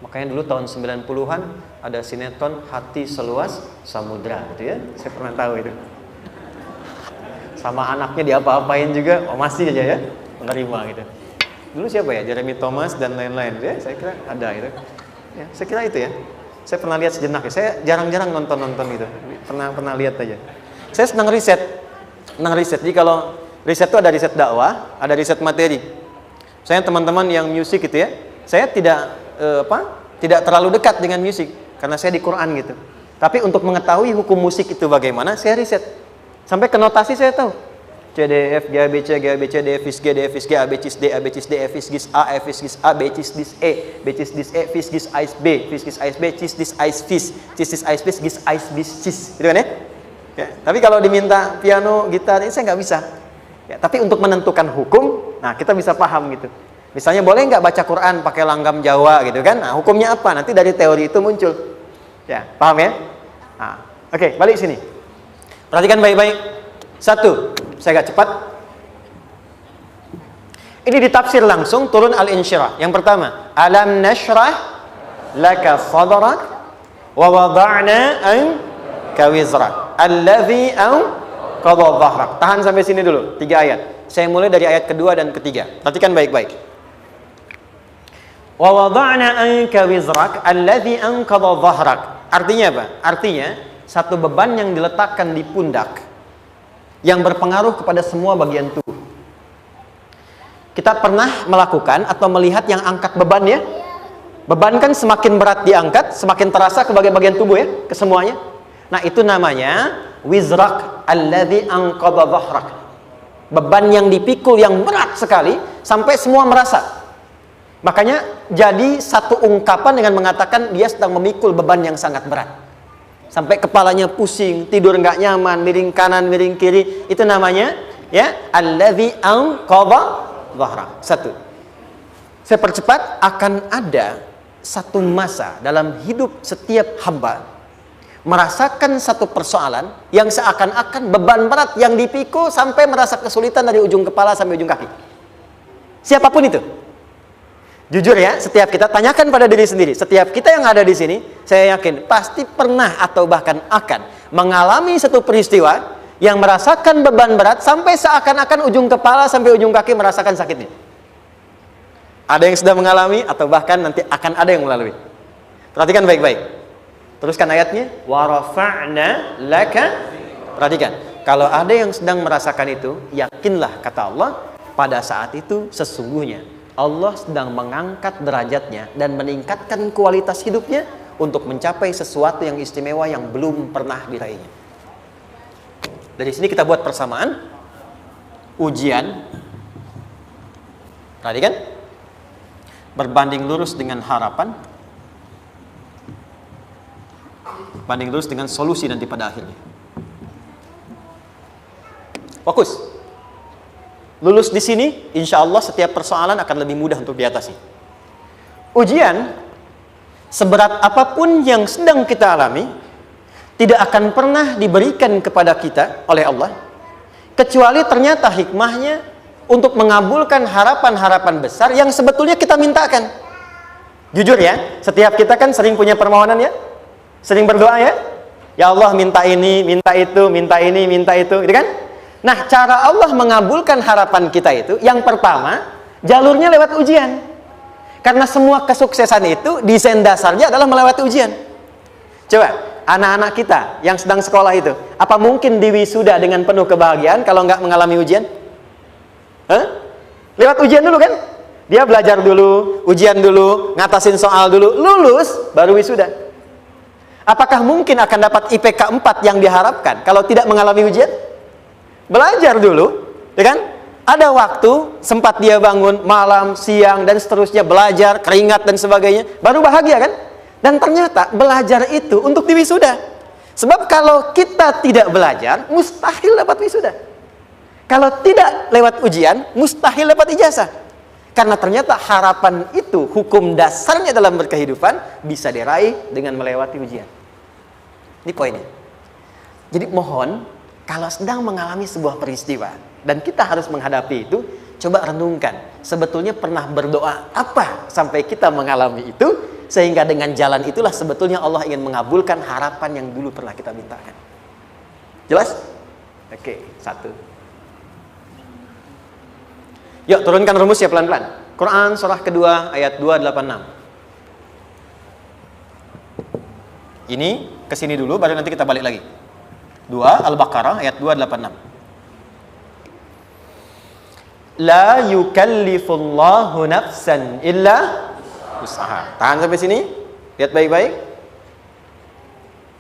Makanya dulu tahun 90-an ada sinetron Hati Seluas Samudra gitu ya. Saya pernah tahu itu. Sama anaknya diapa-apain juga, masih aja ya menerima gitu. Dulu siapa ya? Jeremy Thomas dan lain-lain ya. Saya kira ada itu. Ya, saya kira itu ya. Saya pernah lihat sejenak ya. Saya jarang-jarang nonton gitu. Pernah lihat aja. Saya senang riset. Jadi kalau riset itu ada riset dakwah, ada riset materi. Saya teman-teman yang musik gitu ya, saya tidak terlalu dekat dengan musik karena saya di Quran gitu. Tapi untuk mengetahui hukum musik itu bagaimana, saya riset. Sampai ke notasi saya tahu. C D F G A B C D F G D F G A B C D A B C D F G A F G A B C D E B C D E F G A B C D A B C gitu kan ya? Ya, tapi kalau diminta piano, gitar, ini saya nggak bisa. Ya, tapi untuk menentukan hukum, nah kita bisa paham gitu. Misalnya boleh nggak baca Quran pakai langgam Jawa gitu kan? Nah hukumnya apa? Nanti dari teori itu muncul. Ya, paham ya? Nah, oke, balik sini. Perhatikan baik-baik. 1, saya agak cepat. Ini ditafsir langsung turun Al-Insyirah. Yang pertama, alam nashrah laka sadrak wa wada'na anka wizrak allazi qadha dhahrak. Tahan sampai sini dulu, 3 ayat. Saya mulai dari ayat kedua dan ketiga. Perhatikan baik-baik. Wa wada'na anka wizrak allazi anqadha dhahrak. Artinya apa? Artinya satu beban yang diletakkan di pundak yang berpengaruh kepada semua bagian tubuh. Kita pernah melakukan atau melihat yang angkat beban ya? Beban kan semakin berat diangkat, semakin terasa ke bagian-bagian tubuh ya, ke semuanya. Nah, itu namanya wizrak alladzi anqadha dhahrak. Beban yang dipikul yang berat sekali sampai semua merasa. Makanya jadi satu ungkapan dengan mengatakan dia sedang memikul beban yang sangat berat. Sampai kepalanya pusing, tidur nggak nyaman, miring kanan, miring kiri. Itu namanya ya alladzi anqadha dhahrak. 1. Saya percepat, akan ada satu masa dalam hidup setiap hamba merasakan satu persoalan yang seakan-akan beban berat yang dipikul sampai merasa kesulitan dari ujung kepala sampai ujung kaki. Siapapun itu. Jujur ya, setiap kita tanyakan pada diri sendiri. Setiap kita yang ada di sini, saya yakin pasti pernah atau bahkan akan mengalami satu peristiwa yang merasakan beban berat sampai seakan-akan ujung kepala sampai ujung kaki merasakan sakitnya. Ada yang sudah mengalami atau bahkan nanti akan ada yang melalui. Perhatikan baik-baik. Teruskan ayatnya. Wa rafa'na laka. Perhatikan. Kalau ada yang sedang merasakan itu, yakinlah kata Allah, pada saat itu sesungguhnya Allah sedang mengangkat derajatnya dan meningkatkan kualitas hidupnya untuk mencapai sesuatu yang istimewa yang belum pernah diraihnya. Dari sini kita buat persamaan. Ujian. Perhatikan. Berbanding lurus dengan harapan, banding lurus dengan solusi nanti pada akhirnya. Fokus. Lulus di sini, insya Allah setiap persoalan akan lebih mudah untuk diatasi. Ujian, seberat apapun yang sedang kita alami, tidak akan pernah diberikan kepada kita oleh Allah, kecuali ternyata hikmahnya untuk mengabulkan harapan-harapan besar yang sebetulnya kita mintakan. Jujur ya, setiap kita kan sering punya permohonan ya, sering berdoa ya. Ya Allah minta ini, minta itu, minta ini, minta itu, gitu kan? Nah, cara Allah mengabulkan harapan kita itu, yang pertama, jalurnya lewat ujian. Karena semua kesuksesan itu, desain dasarnya adalah melewati ujian. Coba, anak-anak kita yang sedang sekolah itu, apa mungkin diwisuda dengan penuh kebahagiaan kalau nggak mengalami ujian? Lewat ujian dulu kan? Dia belajar dulu, ujian dulu, ngatasin soal dulu, lulus, baru wisuda. Apakah mungkin akan dapat IPK 4 yang diharapkan kalau tidak mengalami ujian? Belajar dulu, ya kan? Ada waktu, sempat dia bangun malam, siang, dan seterusnya, belajar, keringat, dan sebagainya, baru bahagia kan? Dan ternyata belajar itu untuk diwisuda. Sebab kalau kita tidak belajar, mustahil dapat wisuda. Kalau tidak lewat ujian, mustahil dapat ijazah. Karena ternyata harapan itu, hukum dasarnya dalam berkehidupan, bisa diraih dengan melewati ujian. Ini poinnya. Jadi mohon, kalau sedang mengalami sebuah peristiwa, dan kita harus menghadapi itu, coba renungkan. Sebetulnya pernah berdoa apa sampai kita mengalami itu, sehingga dengan jalan itulah sebetulnya Allah ingin mengabulkan harapan yang dulu pernah kita mintakan. Jelas? Oke, satu. Yuk turunkan rumus ya pelan-pelan. Quran surah kedua ayat 286. Ini kesini dulu baru nanti kita balik lagi. 2 Al-Baqarah ayat 286. La yukallifullahu nafsan illa usaha. Tahan sampai sini. Lihat baik-baik.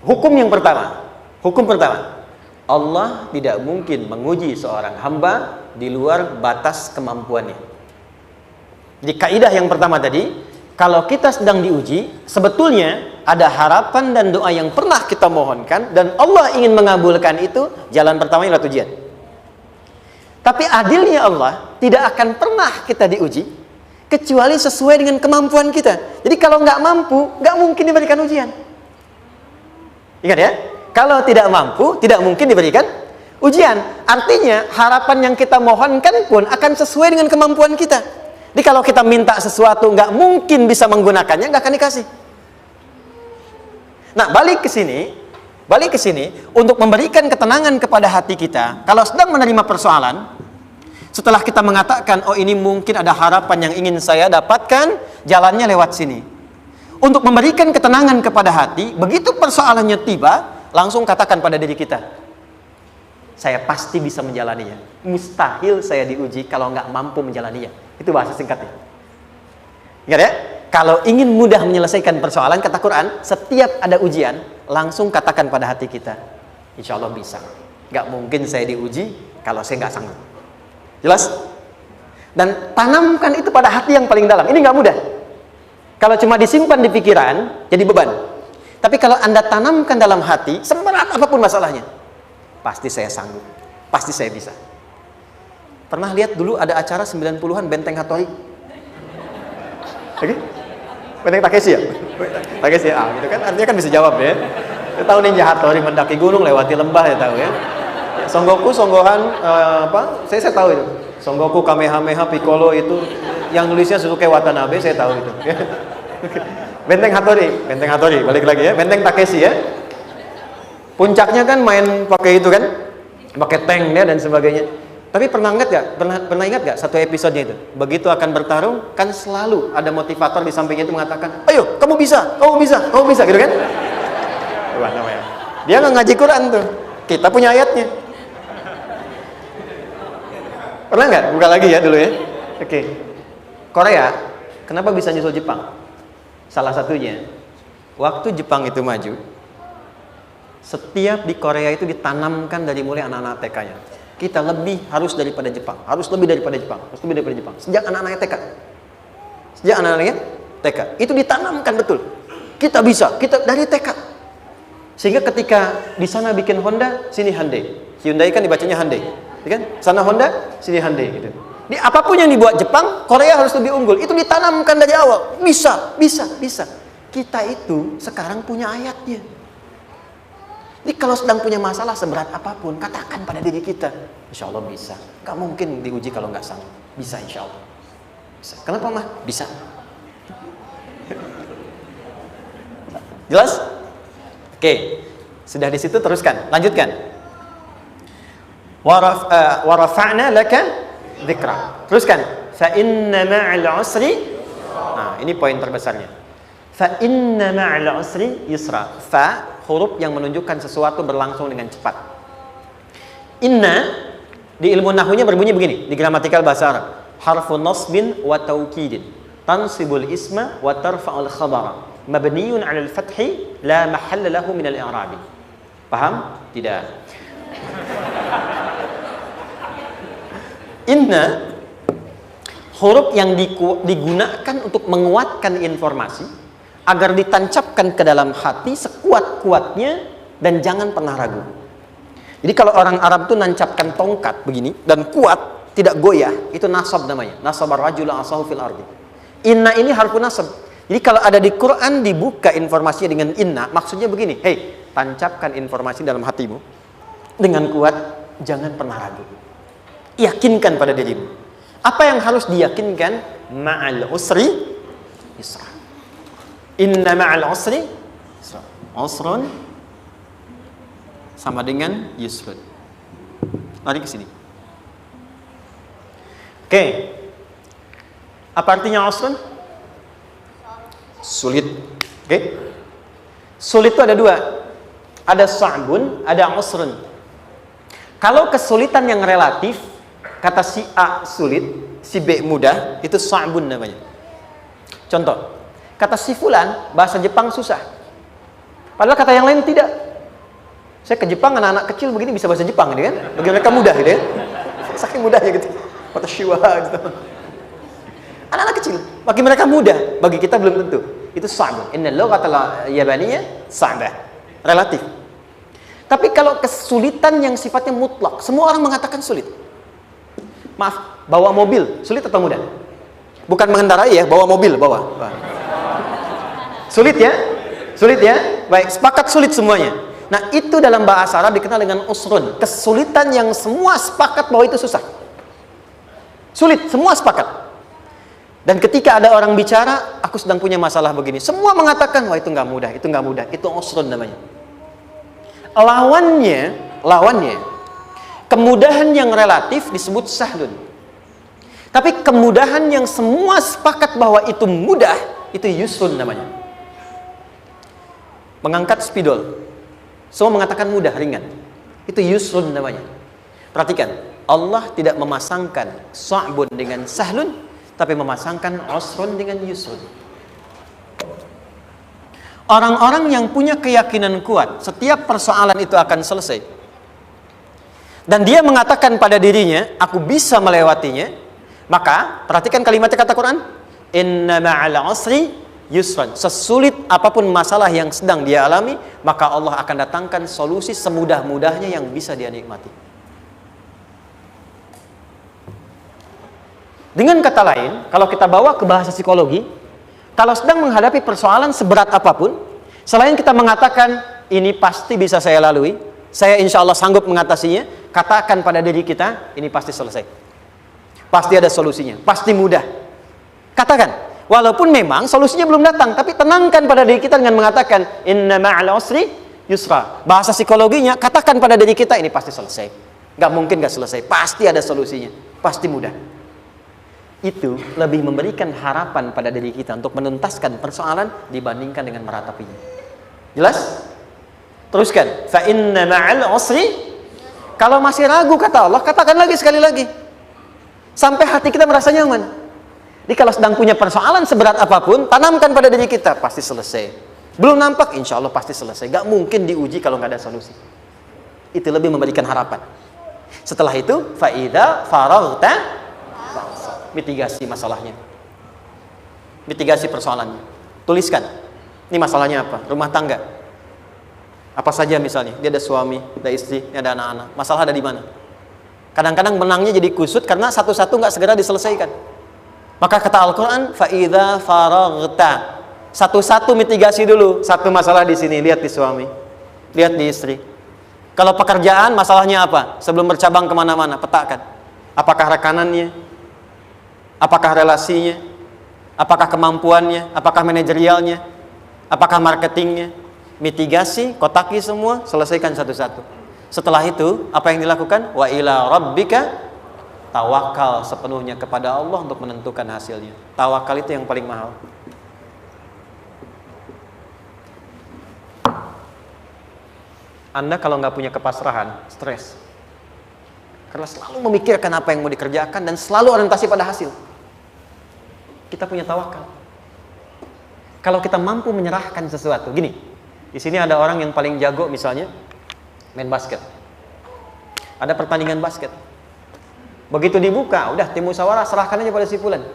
Hukum yang pertama. Hukum pertama. Allah tidak mungkin menguji seorang hamba di luar batas kemampuannya. Jadi kaidah yang pertama tadi, kalau kita sedang diuji, sebetulnya ada harapan dan doa yang pernah kita mohonkan dan Allah ingin mengabulkan itu, jalan pertama adalah ujian. Tapi adilnya Allah, tidak akan pernah kita diuji kecuali sesuai dengan kemampuan kita. Jadi kalau nggak mampu, nggak mungkin diberikan ujian. Ingat ya? Kalau tidak mampu, tidak mungkin diberikan ujian. Artinya, harapan yang kita mohonkan pun akan sesuai dengan kemampuan kita. Jadi kalau kita minta sesuatu, nggak mungkin bisa menggunakannya, nggak akan dikasih. Nah, balik ke sini, untuk memberikan ketenangan kepada hati kita, kalau sedang menerima persoalan, setelah kita mengatakan, oh ini mungkin ada harapan yang ingin saya dapatkan, jalannya lewat sini. Untuk memberikan ketenangan kepada hati, begitu persoalannya tiba, langsung katakan pada diri kita, saya pasti bisa menjalaninya. Mustahil saya diuji kalau nggak mampu menjalaninya. Itu bahasa singkatnya. Ingat ya? Kalau ingin mudah menyelesaikan persoalan, kata Quran, setiap ada ujian, langsung katakan pada hati kita, insya Allah bisa. Nggak mungkin saya diuji kalau saya nggak sanggup. Jelas? Dan tanamkan itu pada hati yang paling dalam. Ini nggak mudah. Kalau cuma disimpan di pikiran, jadi beban. Tapi kalau Anda tanamkan dalam hati, seberat apapun masalahnya, pasti saya sanggup, pasti saya bisa. Pernah lihat dulu ada acara 90-an Benteng Hattori? Oke? Benteng Takeshi ya? Takeshi ya, gitu kan, artinya kan bisa jawab ya. Kita tahu Ninja Hattori mendaki gunung, lewati lembah, ya tahu ya. Songgoku, Songgohan, saya tahu itu. Songgoku, Kamehameha, Piccolo itu, yang nulisnya Suzuki Watanabe, saya tahu itu. Benteng Hattori, balik lagi ya. Benteng Takeshi ya. Puncaknya kan main pakai itu kan, pakai tank ya dan sebagainya. Tapi pernah ingat gak satu episodenya itu? Begitu akan bertarung, kan selalu ada motivator di sampingnya itu mengatakan, ayo, kamu bisa, gitu kan? Dia nggak ngaji Quran tuh. Kita punya ayatnya. Pernah nggak? Buka lagi ya dulu ya. Oke. Korea, kenapa bisa nyusul Jepang? Salah satunya, waktu Jepang itu maju, setiap di Korea itu ditanamkan dari mulai anak-anak TK-nya. Kita harus lebih daripada Jepang. Sejak anak-anaknya TK. Itu ditanamkan betul. Kita bisa, kita dari TK. Sehingga ketika di sana bikin Honda, sini Hyundai. Hyundai kan dibacanya Hyundai, ya kan? Sana Honda, sini Hyundai gitu. Di apapun yang dibuat Jepang, Korea harus lebih unggul. Itu ditanamkan dari awal. Bisa. Kita itu sekarang punya ayatnya. Jadi kalau sedang punya masalah seberat apapun, katakan pada diri kita, insya Allah bisa. Gak mungkin diuji kalau nggak sanggup. Bisa insya Allah. Bisa. Kenapa mah? Bisa. Jelas? Oke. Sudah di situ teruskan. Lanjutkan. Warafa'na laka dzikra. Teruskan. Fa inna ma'al usri. Nah, ini poin terbesarnya. Fa inna ma'al usri yusra. Fa huruf yang menunjukkan sesuatu berlangsung dengan cepat. Inna di ilmu nahwunya berbunyi begini, di gramatikal bahasa Arab. Harfun nasbin wa taukidin. Tansibul isma wa tarfa'ul khabara. Mabniyun 'alal fathi la mahalla lahu min al-i'rabi. Paham? Tidak. Inna huruf yang digunakan untuk menguatkan informasi agar ditancapkan ke dalam hati sekuat-kuatnya dan jangan pernah ragu. Jadi kalau orang Arab itu nancapkan tongkat begini dan kuat, tidak goyah, itu nasab namanya. Nasabar rajula asahu fil ardi. Inna ini harfun nasab. Jadi kalau ada di Quran dibuka informasinya dengan inna, maksudnya begini, hei, tancapkan informasi dalam hatimu dengan kuat, jangan pernah ragu. Yakinkan pada dirimu. Apa yang harus diyakinkan? Ma'al usri yusra. Inna ma'al usri yusra. Usrun sama dengan yusrun. Lari ke sini. Oke. Apa artinya usrun? Sulit. Oke. Sulit itu ada dua. Ada sa'bun, ada usrun. Kalau kesulitan yang relatif, kata si A sulit, si B mudah, itu sa'bun namanya. Contoh, kata si fulan, bahasa Jepang susah. Padahal kata yang lain tidak. Saya ke Jepang, anak-anak kecil begini bisa bahasa Jepang, gitu kan? Bagi mereka mudah, gitu ya. Saking mudahnya gitu. Kata shiwa, gitu. Anak-anak kecil, bagi mereka mudah, bagi kita belum tentu. Itu sa'bun. Inna lughatal yabaniyah sa'bah. Relatif. Tapi kalau kesulitan yang sifatnya mutlak, semua orang mengatakan sulit. Maaf, bawa mobil, sulit atau mudah? Bukan mengendarai ya, bawa mobil, bawa. Sulit ya? Sulit ya? Baik, sepakat sulit semuanya. Nah, itu dalam bahasa Arab dikenal dengan usrun. Kesulitan yang semua sepakat bahwa itu susah. Sulit, semua sepakat. Dan ketika ada orang bicara, aku sedang punya masalah begini. Semua mengatakan, wah itu nggak mudah, itu nggak mudah. Itu usrun namanya. Lawannya, kemudahan yang relatif disebut sahlun. Tapi kemudahan yang semua sepakat bahwa itu mudah, itu yusrun namanya. Mengangkat spidol, semua mengatakan mudah, ringan. Itu yusrun namanya. Perhatikan, Allah tidak memasangkan sa'bun dengan sahlun, tapi memasangkan usrun dengan yusrun. Orang-orang yang punya keyakinan kuat, setiap persoalan itu akan selesai. Dan dia mengatakan pada dirinya, aku bisa melewatinya. Maka, perhatikan kalimatnya kata Quran. Inna ma'al usri yusran. Sesulit apapun masalah yang sedang dia alami, maka Allah akan datangkan solusi semudah-mudahnya yang bisa dia nikmati. Dengan kata lain, kalau kita bawa ke bahasa psikologi, kalau sedang menghadapi persoalan seberat apapun, selain kita mengatakan, ini pasti bisa saya lalui, saya insya Allah sanggup mengatasinya, katakan pada diri kita, ini pasti selesai. Pasti ada solusinya, pasti mudah. Katakan, walaupun memang solusinya belum datang, tapi tenangkan pada diri kita dengan mengatakan, inna ma'al usri yusra. Bahasa psikologinya, katakan pada diri kita, ini pasti selesai. Nggak mungkin nggak selesai, pasti ada solusinya, pasti mudah. Itu lebih memberikan harapan pada diri kita untuk menuntaskan persoalan dibandingkan dengan meratapinya. Jelas? Teruskan. Fa inna ma'al usri. Kalau masih ragu kata Allah, katakan lagi sekali lagi. Sampai hati kita merasa nyaman. Jadi kalau sedang punya persoalan seberat apapun, tanamkan pada diri kita, pasti selesai. Belum nampak, insya Allah pasti selesai. Gak mungkin diuji kalau nggak ada solusi. Itu lebih memberikan harapan. Setelah itu, fa'idha faraghta, mitigasi masalahnya, mitigasi persoalannya. Tuliskan, ini masalahnya apa? Rumah tangga. Apa saja misalnya, dia ada suami, ada istri, ada anak-anak. Masalah ada di mana? Kadang-kadang benangnya jadi kusut karena satu-satu nggak segera diselesaikan. Maka kata Al-Quran, fa'idha faraghta, satu-satu mitigasi dulu. Satu masalah di sini, lihat di suami, lihat di istri. Kalau pekerjaan, masalahnya apa? Sebelum bercabang kemana-mana, petakan. Apakah rekanannya? Apakah relasinya? Apakah kemampuannya? Apakah manajerialnya? Apakah marketingnya? Mitigasi, kotaki semua, selesaikan satu-satu. Setelah itu, apa yang dilakukan? Wa ila rabbika, tawakal sepenuhnya kepada Allah untuk menentukan hasilnya. Tawakal itu yang paling mahal. Anda kalau nggak punya kepasrahan, stres. Karena selalu memikirkan apa yang mau dikerjakan dan selalu orientasi pada hasil. Kita punya tawakal. Kalau kita mampu menyerahkan sesuatu, gini, di sini ada orang yang paling jago misalnya main basket. Ada pertandingan basket. Begitu dibuka, udah tim musyawarah serahkan aja pada si fulan.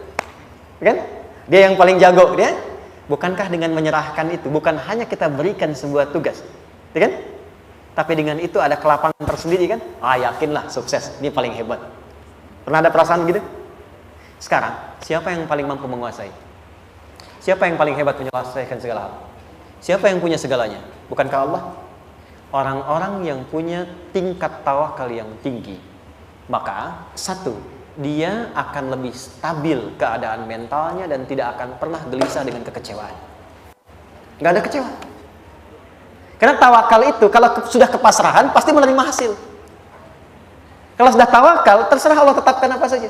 Kan? Dia yang paling jago, dia. Bukankah dengan menyerahkan itu bukan hanya kita berikan sebuah tugas, ya kan? Tapi dengan itu ada kelapangan tersendiri kan? Yakinlah sukses, ini paling hebat. Pernah ada perasaan begitu? Sekarang, siapa yang paling mampu menguasai? Siapa yang paling hebat menyelesaikan segala hal? Siapa yang punya segalanya? Bukankah Allah? Orang-orang yang punya tingkat tawakal yang tinggi, maka satu, dia akan lebih stabil keadaan mentalnya dan tidak akan pernah gelisah dengan kekecewaan. Nggak ada kecewa. Karena tawakal itu kalau sudah kepasrahan pasti menerima hasil. Kalau sudah tawakal, terserah Allah tetapkan apa saja.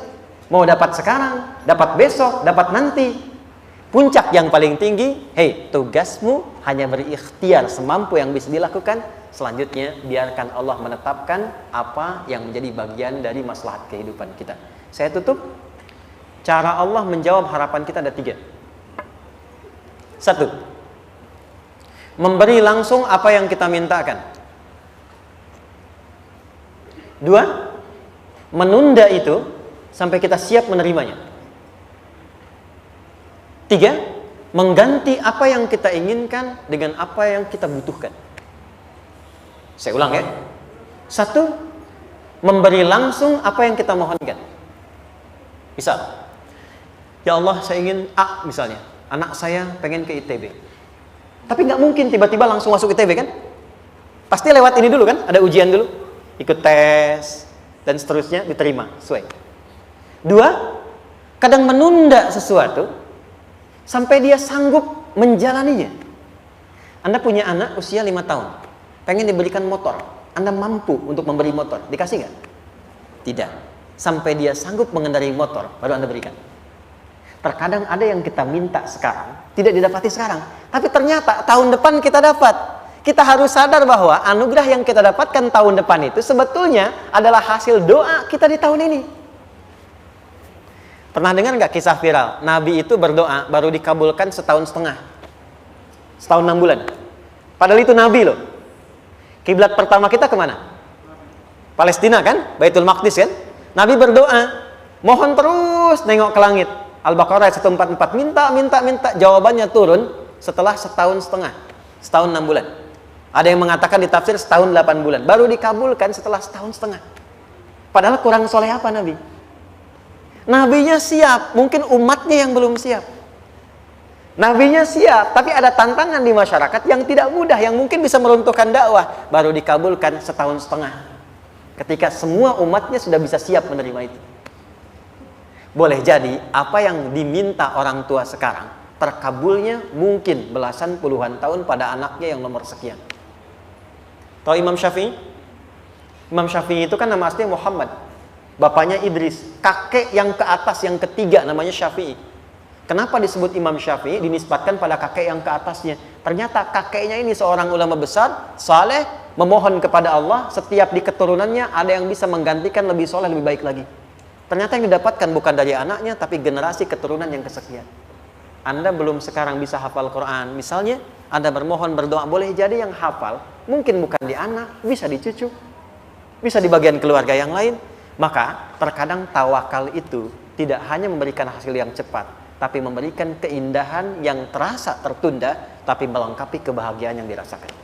Mau dapat sekarang, dapat besok, dapat nanti. Puncak yang paling tinggi, tugasmu hanya berikhtiar semampu yang bisa dilakukan. Selanjutnya, biarkan Allah menetapkan apa yang menjadi bagian dari maslahat kehidupan kita. Saya tutup. Cara Allah menjawab harapan kita ada 3. 1. Memberi langsung apa yang kita mintakan. 2. Menunda itu sampai kita siap menerimanya. 3. Mengganti apa yang kita inginkan dengan apa yang kita butuhkan. Saya ulang ya. 1. Memberi langsung apa yang kita mohonkan. Misal, ya Allah saya ingin A misalnya, anak saya pengen ke ITB. Tapi nggak mungkin tiba-tiba langsung masuk ITB kan? Pasti lewat ini dulu kan? Ada ujian dulu, ikut tes dan seterusnya diterima sesuai. 2. Kadang menunda sesuatu sampai dia sanggup menjalaninya. Anda punya anak usia 5 tahun, pengen diberikan motor. Anda mampu untuk memberi motor, dikasih nggak? Tidak. Sampai dia sanggup mengendarai motor, baru Anda berikan. Terkadang ada yang kita minta sekarang, tidak didapati sekarang. Tapi ternyata tahun depan kita dapat. Kita harus sadar bahwa anugerah yang kita dapatkan tahun depan itu sebetulnya adalah hasil doa kita di tahun ini. Pernah dengar nggak kisah viral? Nabi itu berdoa, baru dikabulkan setahun setengah. Setahun 6 bulan. Padahal itu Nabi loh. Kiblat pertama kita kemana? Palestina kan? Baitul Maqdis kan? Nabi berdoa, mohon terus nengok ke langit. Al-Baqarah 144, minta, jawabannya turun setelah setahun setengah, setahun 6 bulan. Ada yang mengatakan di tafsir setahun 8 bulan, baru dikabulkan setelah setahun setengah. Padahal kurang soleh apa Nabi? Nabinya siap, mungkin umatnya yang belum siap. Nabinya siap, tapi ada tantangan di masyarakat yang tidak mudah, yang mungkin bisa meruntuhkan dakwah, baru dikabulkan setahun setengah. Ketika semua umatnya sudah bisa siap menerima itu. Boleh jadi apa yang diminta orang tua sekarang terkabulnya mungkin belasan puluhan tahun pada anaknya yang nomor sekian. Tahu Imam Syafi'i? Imam Syafi'i itu kan nama aslinya Muhammad. Bapaknya Idris. Kakek yang ke atas, yang ketiga namanya Syafi'i. Kenapa disebut Imam Syafi'i? Dinisbatkan pada kakek yang ke atasnya. Ternyata kakeknya ini seorang ulama besar, saleh, memohon kepada Allah. Setiap di keturunannya ada yang bisa menggantikan lebih soleh, lebih baik lagi. Ternyata yang didapatkan bukan dari anaknya, tapi generasi keturunan yang kesekian. Anda belum sekarang bisa hafal Quran. Misalnya, Anda bermohon, berdoa, boleh jadi yang hafal mungkin bukan di anak, bisa di cucu, bisa di bagian keluarga yang lain. Maka terkadang tawakal itu tidak hanya memberikan hasil yang cepat, tapi memberikan keindahan yang terasa tertunda, tapi melengkapi kebahagiaan yang dirasakan.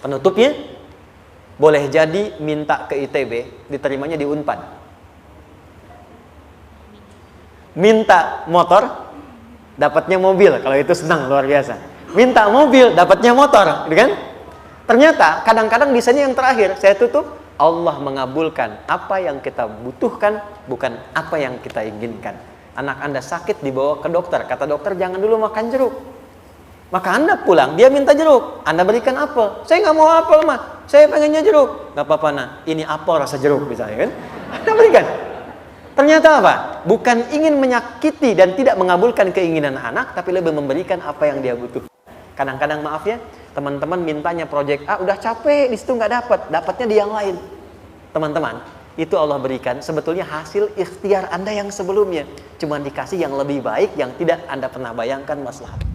Penutupnya, boleh jadi minta ke ITB, diterimanya di Unpad. Minta motor, dapatnya mobil. Kalau itu senang, luar biasa. Minta mobil, dapatnya motor, gitu kan? Ternyata kadang-kadang desainnya yang terakhir, saya tutup, Allah mengabulkan apa yang kita butuhkan, bukan apa yang kita inginkan. Anak Anda sakit, dibawa ke dokter, kata dokter jangan dulu makan jeruk. Maka Anda pulang, dia minta jeruk, Anda berikan apel. Saya nggak mau apel mah, saya pengennya jeruk. Nggak apa-apa nah, ini apel rasa jeruk misalnya kan. Anda berikan. Ternyata apa? Bukan ingin menyakiti dan tidak mengabulkan keinginan anak, tapi lebih memberikan apa yang dia butuh. Kadang-kadang maaf ya, teman-teman mintanya proyek A, udah capek, di situ nggak dapat, dapatnya di yang lain. Teman-teman, itu Allah berikan sebetulnya hasil ikhtiar Anda yang sebelumnya. Cuma dikasih yang lebih baik, yang tidak Anda pernah bayangkan maslahat.